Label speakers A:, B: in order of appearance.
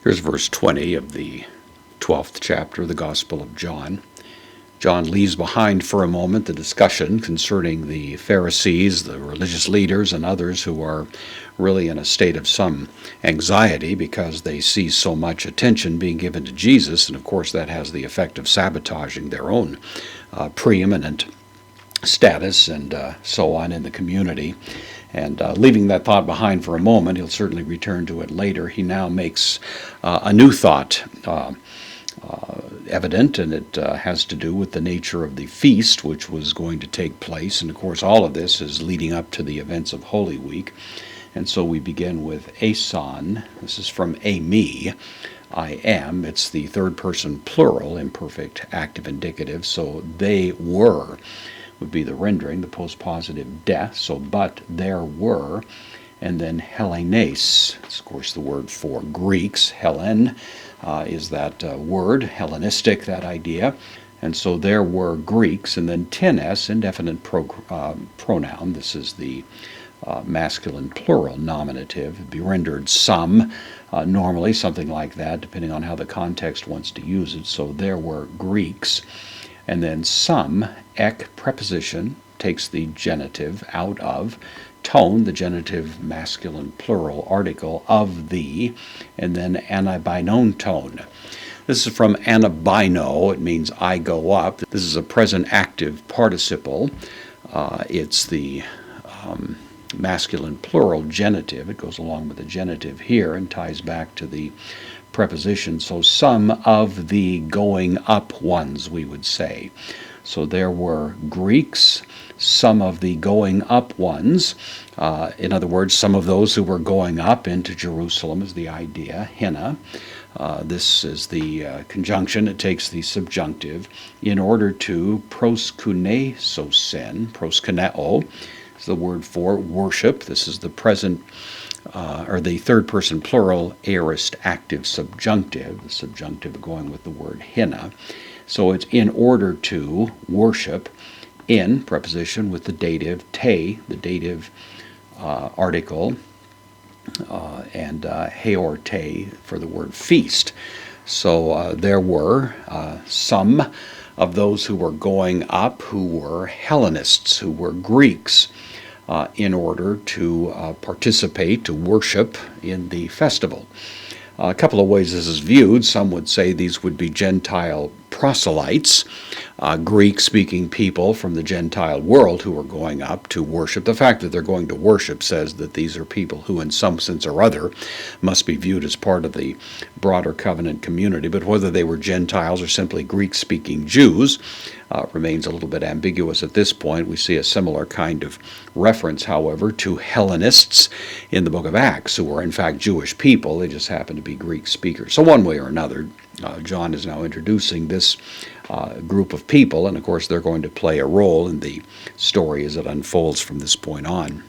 A: Here's verse 20 of the 12th chapter of the Gospel of John. John leaves behind for a moment the discussion concerning the Pharisees, the religious leaders, and others who are really in a state of some anxiety because they see so much attention being given to Jesus, and of course that has the effect of sabotaging their own preeminent status and so on in the community. And leaving that thought behind for a moment, he'll certainly return to it later. He now makes a new thought evident, and it has to do with the nature of the feast which was going to take place. And of course, all of this is leading up to the events of Holy Week. And so we begin with ason. This is from ami, I am. It's the third person plural, imperfect active indicative. So they were would be the rendering, the postpositive de. So but there were. And then Hellenes, it's of course the word for Greeks. Hellen is that word, Hellenistic, that idea. And so there were Greeks, and then tenes, indefinite pronoun. This is the masculine plural nominative. It'd be rendered some, normally something like that, depending on how the context wants to use it. So there were Greeks. And then some, ek preposition, takes the genitive out of, tone, the genitive masculine plural article of the, and then anabinon tone. This is from anabino. It means I go up. This is a present active participle. It's the masculine plural genitive. It goes along with the genitive here and ties back to the preposition. So some of the going up ones, we would say. So there were Greeks, some of the going up ones. In other words, some of those who were going up into Jerusalem is the idea, hina. This is the conjunction. It takes the subjunctive in order to proskunesosin. Proskuneo is the word for worship. This is the present or the third person plural aorist active subjunctive, the subjunctive going with the word hina. So it's in order to worship, in preposition with the dative te, the dative article, and heorte for the word feast. So there were some of those who were going up who were Hellenists, who were Greeks, in order to participate, to worship in the festival. A couple of ways this is viewed. Some would say these would be Gentile proselytes, Greek-speaking people from the Gentile world who are going up to worship. The fact that they're going to worship says that these are people who, in some sense or other, must be viewed as part of the broader covenant community. But whether they were Gentiles or simply Greek-speaking Jews remains a little bit ambiguous at this point. We see a similar kind of reference, however, to Hellenists in the book of Acts, who were in fact Jewish people. They just happen to be Greek speakers. So one way or another, John is now introducing this group of people, and of course they're going to play a role in the story as it unfolds from this point on.